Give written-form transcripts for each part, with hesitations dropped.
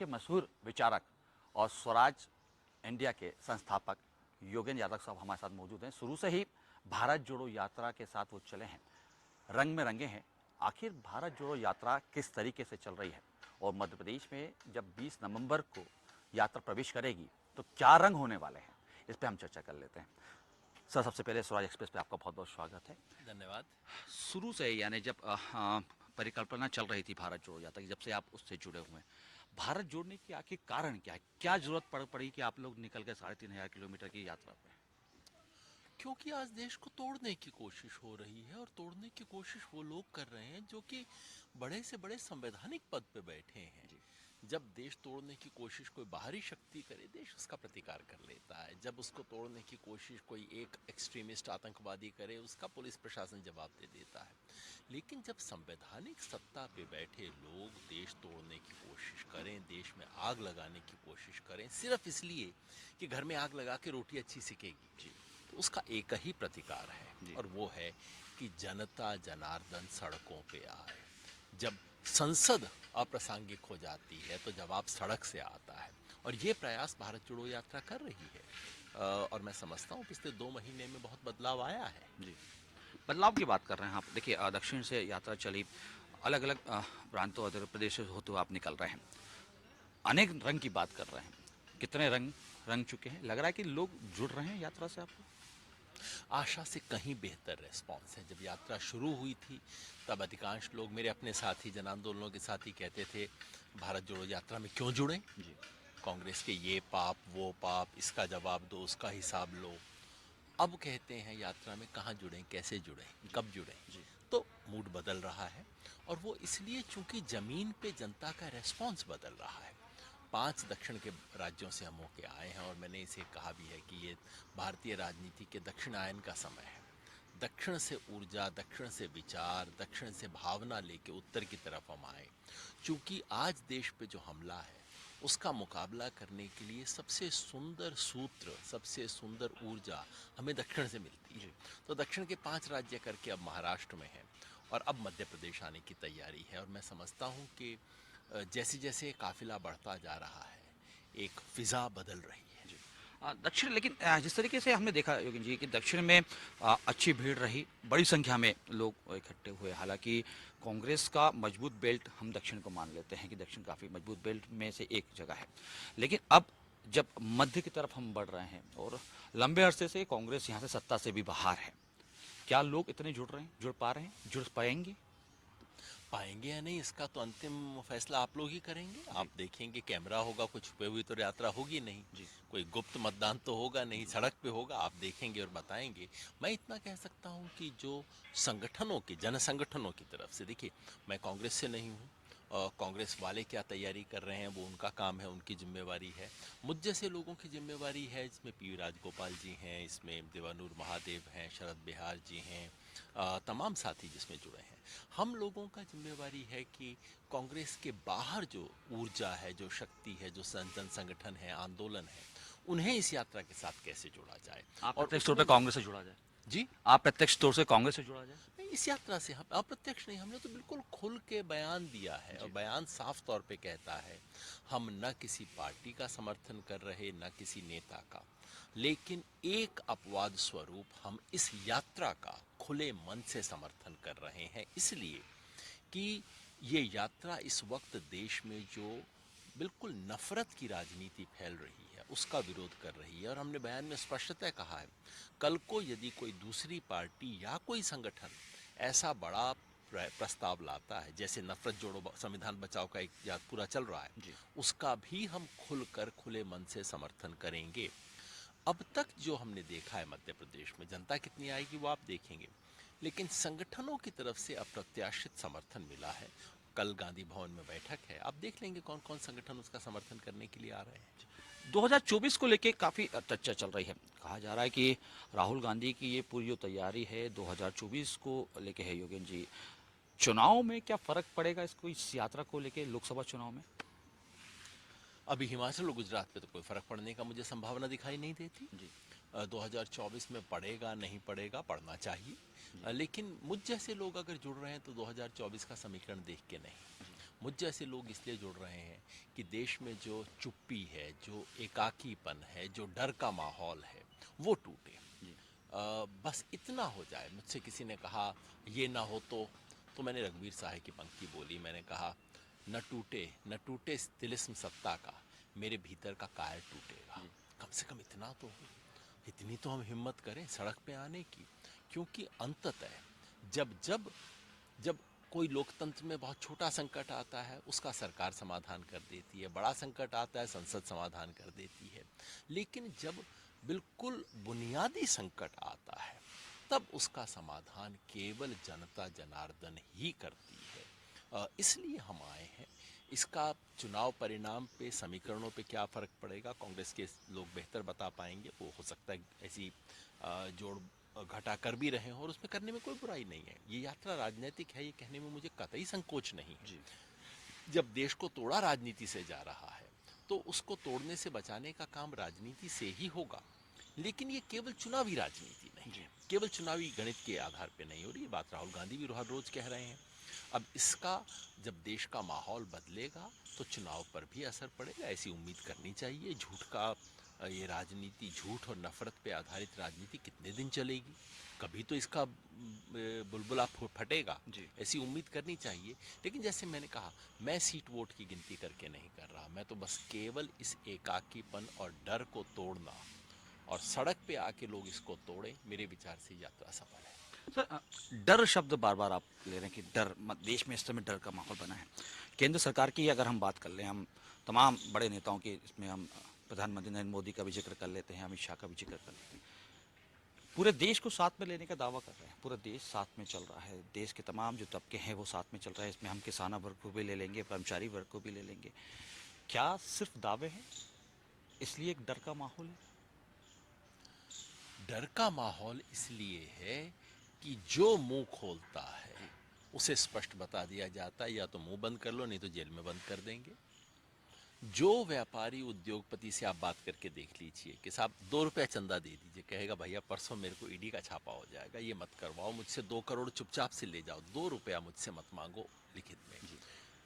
के मशहूर विचारक और स्वराज इंडिया के संस्थापक योगेंद्र यादव साहब हमारे साथ मौजूद हैं। शुरू से ही भारत जोड़ो यात्रा के साथ वो चले हैं, रंग में रंगे हैं। आखिर भारत जोड़ो यात्रा किस तरीके से चल रही है और मध्य प्रदेश में जब 20 नवंबर को यात्रा प्रवेश करेगी तो क्या रंग होने वाले हैं, इस पर हम चर्चा कर लेते हैं। सर, सबसे पहले स्वराज एक्सप्रेस पे आपका बहुत बहुत स्वागत है। धन्यवाद। शुरू से यानी जब परिकल्पना चल रही थी भारत जोड़ो यात्रा की, जब से आप उससे जुड़े हुए हैं, भारत जोड़ने के आखिर कारण क्या है? क्या जरूरत पड़ी कि आप लोग निकल गए 3,500 किलोमीटर की यात्रा पे? क्योंकि आज देश को तोड़ने की कोशिश हो रही है और तोड़ने की कोशिश वो लोग कर रहे हैं जो कि बड़े से बड़े संवैधानिक पद पे बैठे हैं। जी। जब देश तोड़ने की कोशिश कोई बाहरी शक्ति करे, देश उसका प्रतिकार कर लेता है। जब उसको तोड़ने की कोशिश कोई एक एक्सट्रीमिस्ट आतंकवादी करे, उसका पुलिस प्रशासन जवाब दे देता है। लेकिन जब संवैधानिक सत्ता पे बैठे लोग देश तोड़ने की कोशिश करें, देश में आग लगाने की कोशिश करें, सिर्फ इसलिए कि घर में आग लगा के रोटी अच्छी सिकेगी, जी। तो उसका एक ही प्रतिकार है जी। और वो है कि जनता जनार्दन सड़कों पे आए। जब संसद अप्रासंगिक हो जाती है तो जवाब सड़क से आता है और ये प्रयास भारत जोड़ो यात्रा कर रही है। और मैं समझता हूँ पिछले 2 महीने में बहुत बदलाव आया है। जी। बदलाव की बात कर रहे हैं आप। देखिए, दक्षिण से यात्रा चली, अलग अलग प्रांतों और प्रदेशों से होते हुए आप निकल रहे हैं, अनेक रंग की बात कर रहे हैं। कितने रंग रंग चुके हैं? लग रहा है कि लोग जुड़ रहे हैं यात्रा से आपको? आशा से कहीं बेहतर रिस्पांस है। जब यात्रा शुरू हुई थी तब अधिकांश लोग, मेरे अपने साथी, जन आंदोलनों के साथी, कहते थे भारत जोड़ो यात्रा में क्यों जुड़ें, जी। कांग्रेस के ये पाप वो पाप, इसका जवाब दो, उसका हिसाब लो। अब कहते हैं यात्रा में कहाँ जुड़ें, कैसे जुड़ें, जी। कब जुड़ें। जी। तो मूड बदल रहा है और वो इसलिए चूंकि ज़मीन पे जनता का रेस्पॉन्स बदल रहा है। 5 दक्षिण के राज्यों से हम होके आए हैं और मैंने इसे कहा भी है कि ये भारतीय राजनीति के दक्षिणायन का समय है। दक्षिण से ऊर्जा, दक्षिण से विचार, दक्षिण से भावना लेके उत्तर की तरफ हम आए। चूंकि आज देश पे जो हमला है उसका मुकाबला करने के लिए सबसे सुंदर सूत्र, सबसे सुंदर ऊर्जा हमें दक्षिण से मिलती है। जी। तो दक्षिण के 5 राज्य करके अब महाराष्ट्र में है और अब मध्य प्रदेश आने की तैयारी है। और मैं समझता हूँ कि जैसे जैसे काफिला बढ़ता जा रहा है, एक फिजा बदल रही है। जी। दक्षिण, लेकिन जिस तरीके से हमने देखा योगिन जी कि दक्षिण में अच्छी भीड़ रही, बड़ी संख्या में लोग इकट्ठे हुए। हालांकि कांग्रेस का मजबूत बेल्ट हम दक्षिण को मान लेते हैं कि दक्षिण काफ़ी मजबूत बेल्ट में से एक जगह है, लेकिन अब जब मध्य की तरफ हम बढ़ रहे हैं और लंबे अरसे से कांग्रेस यहाँ से सत्ता से भी बाहर है, क्या लोग इतने जुड़ रहे हैं, जुड़ पा रहे हैं, जुड़ पाएंगे? पाएंगे या नहीं इसका तो अंतिम फैसला आप लोग ही करेंगे। जी। आप देखेंगे कैमरा होगा, कुछ छुपे हुई तो यात्रा होगी नहीं, जी। कोई गुप्त मतदान तो होगा नहीं, सड़क पे होगा, आप देखेंगे और बताएंगे। मैं इतना कह सकता हूँ कि जो संगठनों की, जन संगठनों की तरफ से, देखिए मैं कांग्रेस से नहीं हूँ, कांग्रेस वाले क्या तैयारी कर रहे हैं वो उनका काम है, उनकी जिम्मेवारी है। मुझ जैसे लोगों की जिम्मेवारी है, इसमें पी राजगोपाल जी हैं, इसमें देवानूर महादेव हैं, शरद बिहार जी हैं, तमाम साथी जिसमें जुड़े हैं। हम लोगों का जिम्मेवारी है कि कांग्रेस के बाहर जो ऊर्जा है, जो शक्ति है, जो जन संगठन है, आंदोलन है, उन्हें इस यात्रा के साथ कैसे जोड़ा जाए। आप और प्रत्यक्ष तौर उसमें पर कांग्रेस से जुड़ा जाए? जी, आप प्रत्यक्ष तौर से कांग्रेस से जुड़ा जाए? नहीं, इस यात्रा से हम अप्रत्यक्ष नहीं, हमने तो बिल्कुल खुल के बयान दिया है और जी। बयान साफ तौर पे कहता है हम न किसी पार्टी का समर्थन कर रहे, न किसी नेता का, लेकिन एक अपवाद स्वरूप हम इस यात्रा का खुले मन से समर्थन कर रहे हैं, इसलिए कि ये यात्रा इस वक्त देश में जो बिल्कुल नफरत की राजनीति फैल रही है उसका विरोध कर रही है। और हमने बयान में स्पष्टतः कहा है, कल को यदि कोई दूसरी पार्टी या कोई संगठन ऐसा बड़ा प्रस्ताव लाता है, जैसे नफरत जोड़ो संविधान बचाओ का एक याद पूरा चल रहा है, जी। उसका भी हम खुलकर खुले मन से समर्थन करेंगे। अब तक जो हमने देखा है मध्य प्रदेश में, जनता कितनी आएगी वो आप देखेंगे, लेकिन संगठनों की तरफ से अप्रत्याशित समर्थन मिला है। कल गांधी भवन में बैठक है, आप देख लेंगे कौन कौन संगठन उसका समर्थन करने के लिए आ रहे हैं। 2024 को लेके काफ़ी चर्चा चल रही है। कहा जा रहा है कि राहुल गांधी की ये पूरी जो तैयारी है 2024 को लेके है योगेन जी, चुनाव में क्या फ़र्क पड़ेगा इसको, इस यात्रा को लेके, लोकसभा चुनाव में? अभी हिमाचल और गुजरात पे तो कोई फर्क पड़ने का मुझे संभावना दिखाई नहीं देती। जी। 2024 में पड़ेगा नहीं पड़ेगा, पड़ना चाहिए। जी। लेकिन मुझ जैसे लोग अगर जुड़ रहे हैं तो 2024 का समीकरण देख के नहीं, जी। मुझ जैसे लोग इसलिए जुड़ रहे हैं कि देश में जो चुप्पी है, जो एकाकीपन है, जो डर का माहौल है, वो टूटे। बस इतना हो जाए। मुझसे किसी ने कहा ये ना हो तो मैंने रघुवीर साहब की पंक्ति बोली। मैंने कहा न टूटे तिलिस्म सत्ता का, मेरे भीतर का कायर टूटेगा। कम से कम इतना तो हो, इतनी तो हम हिम्मत करें सड़क पे आने की। क्योंकि अंततः जब जब जब कोई लोकतंत्र में बहुत छोटा संकट आता है उसका सरकार समाधान कर देती है, बड़ा संकट आता है संसद समाधान कर देती है, लेकिन जब बिल्कुल बुनियादी संकट आता है तब उसका समाधान केवल जनता जनार्दन ही करती है। इसलिए हम आए हैं। इसका चुनाव परिणाम पे, समीकरणों पे क्या फ़र्क पड़ेगा कांग्रेस के लोग बेहतर बता पाएंगे। वो हो सकता है ऐसी जोड़ घटा कर भी रहे हों और उसमें करने में कोई बुराई नहीं है। ये यात्रा राजनीतिक है, ये कहने में मुझे कतई संकोच नहीं है। जब देश को तोड़ा राजनीति से जा रहा है तो उसको तोड़ने से बचाने का काम राजनीति से ही होगा। लेकिन ये केवल चुनावी राजनीति नहीं है, केवल चुनावी गणित के आधार पे नहीं हो रही। ये बात राहुल गांधी भी हर रोज कह रहे हैं। अब इसका जब देश का माहौल बदलेगा तो चुनाव पर भी असर पड़ेगा, ऐसी उम्मीद करनी चाहिए। झूठ का ये राजनीति, झूठ और नफरत पे आधारित राजनीति कितने दिन चलेगी? कभी तो इसका बुलबुला फटेगा, ऐसी उम्मीद करनी चाहिए। लेकिन जैसे मैंने कहा, मैं सीट वोट की गिनती करके नहीं कर रहा। मैं तो बस केवल इस एकाकीपन और डर को तोड़ना, और सड़क पे आके लोग इसको तोड़ें, मेरे विचार से यात्रा सफल है। सर, डर शब्द बार बार आप ले रहे हैं कि डर, देश में इस समय डर का माहौल बना है। केंद्र सरकार की अगर हम बात कर लें, हम तमाम बड़े नेताओं की, इसमें हम प्रधानमंत्री नरेंद्र मोदी का भी जिक्र कर लेते हैं, अमित शाह का भी जिक्र कर लेते हैं, पूरे देश को साथ में लेने का दावा कर रहे हैं। पूरा देश साथ में चल रहा है, देश के तमाम जो तबके हैं वो साथ में चल रहे हैं। इसमें हम किसाना वर्ग को भी ले लेंगे, कर्मचारी वर्ग को भी ले लेंगे। क्या सिर्फ दावे हैं, इसलिए एक डर का माहौल है? डर का माहौल इसलिए है कि जो मुंह खोलता है उसे स्पष्ट बता दिया जाता है, या तो मुंह बंद कर लो नहीं तो जेल में बंद कर देंगे। जो व्यापारी उद्योगपति से आप बात करके देख लीजिए कि साहब 2 रुपया चंदा दे दीजिए, कहेगा भैया परसों मेरे को ईडी का छापा हो जाएगा, ये मत करवाओ मुझसे, 2 करोड़ चुपचाप से ले जाओ, 2 रुपया मुझसे मत मांगो लिखित में।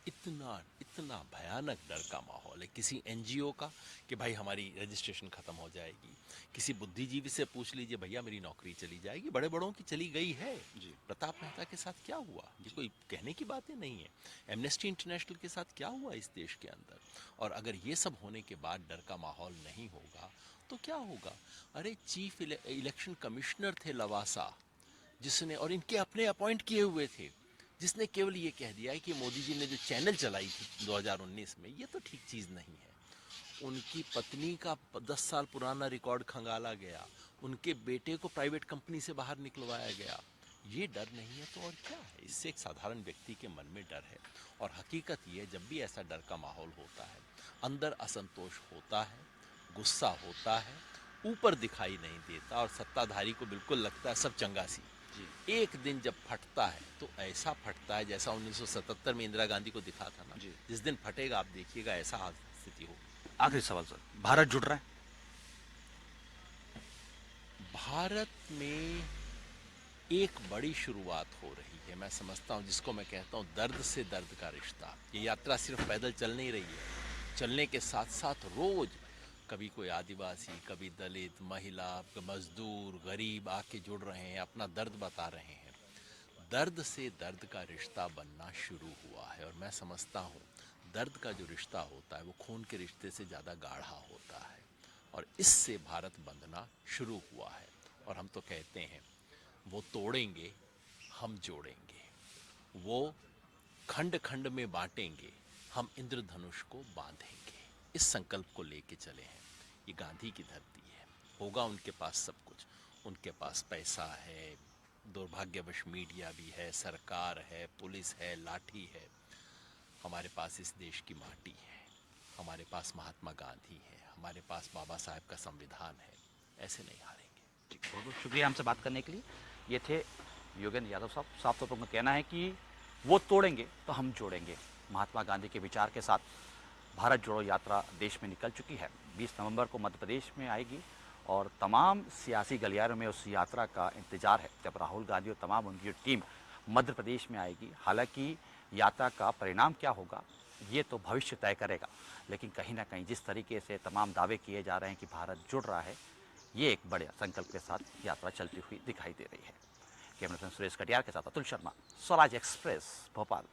इतना इतना भयानक डर का माहौल है। किसी एनजीओ का कि भाई हमारी रजिस्ट्रेशन ख़त्म हो जाएगी, किसी बुद्धिजीवी से पूछ लीजिए भैया मेरी नौकरी चली जाएगी। बड़े बड़ों की चली गई है। प्रताप मेहता के साथ क्या हुआ, ये कोई कहने की बातें नहीं है। एमनेस्टी इंटरनेशनल के साथ क्या हुआ इस देश के अंदर। और अगर ये सब होने के बाद डर का माहौल नहीं होगा तो क्या होगा? अरे चीफ इलेक्शन कमिश्नर थे लवासा, जिसने, और इनके अपने अपॉइंट किए हुए थे, जिसने केवल ये कह दिया है कि मोदी जी ने जो चैनल चलाई थी 2019 में, ये तो ठीक चीज़ नहीं है। उनकी पत्नी का 10 साल पुराना रिकॉर्ड खंगाला गया, उनके बेटे को प्राइवेट कंपनी से बाहर निकलवाया गया। ये डर नहीं है तो और क्या है? इससे एक साधारण व्यक्ति के मन में डर है। और हकीकत ये है, जब भी ऐसा डर का माहौल होता है, अंदर असंतोष होता है, गुस्सा होता है, ऊपर दिखाई नहीं देता, और सत्ताधारी को बिल्कुल लगता है सब चंगासी। एक दिन जब फटता है तो ऐसा फटता है जैसा 1977 में इंदिरा गांधी को दिखा था ना। जिस दिन फटेगा आप देखिएगा ऐसा स्थिति होगी। आखिरी सवाल सर, भारत जुड़ रहा है? भारत में एक बड़ी शुरुआत हो रही है, मैं समझता हूँ, जिसको मैं कहता हूँ दर्द से दर्द का रिश्ता। ये यात्रा सिर्फ पैदल चल नहीं रही है, चलने के साथ साथ रोज कभी कोई आदिवासी, कभी दलित, महिला, मजदूर, गरीब आके जुड़ रहे हैं, अपना दर्द बता रहे हैं। दर्द से दर्द का रिश्ता बनना शुरू हुआ है। और मैं समझता हूँ दर्द का जो रिश्ता होता है वो खून के रिश्ते से ज़्यादा गाढ़ा होता है, और इससे भारत बंधना शुरू हुआ है। और हम तो कहते हैं वो तोड़ेंगे हम जोड़ेंगे, वो खंड खंड में बांटेंगे हम इंद्रधनुष को बांधेंगे। इस संकल्प को लेके चले हैं। ये गांधी की धरती है। होगा उनके पास सब कुछ, उनके पास पैसा है, दुर्भाग्यवश मीडिया भी है, सरकार है, पुलिस है, लाठी है। हमारे पास इस देश की माटी है, हमारे पास महात्मा गांधी है, हमारे पास बाबा साहेब का संविधान है। ऐसे नहीं हारेंगे। बहुत बहुत शुक्रिया हमसे बात करने के लिए। ये थे योगेंद्र यादव साहब। साफ तौर पर उनका कहना है कि वो तोड़ेंगे तो हम जोड़ेंगे। महात्मा गांधी के विचार के साथ भारत जोड़ो यात्रा देश में निकल चुकी है। 20 नवंबर को मध्य प्रदेश में आएगी और तमाम सियासी गलियारों में उस यात्रा का इंतजार है, जब राहुल गांधी और तमाम उनकी टीम मध्य प्रदेश में आएगी। हालांकि यात्रा का परिणाम क्या होगा ये तो भविष्य तय करेगा, लेकिन कहीं ना कहीं जिस तरीके से तमाम दावे किए जा रहे हैं कि भारत जुड़ रहा है, ये एक बड़े संकल्प के साथ यात्रा चलती हुई दिखाई दे रही है। कैमरा पर्सन सुरेश कटियार के साथ अतुल शर्मा, स्वराज एक्सप्रेस, भोपाल।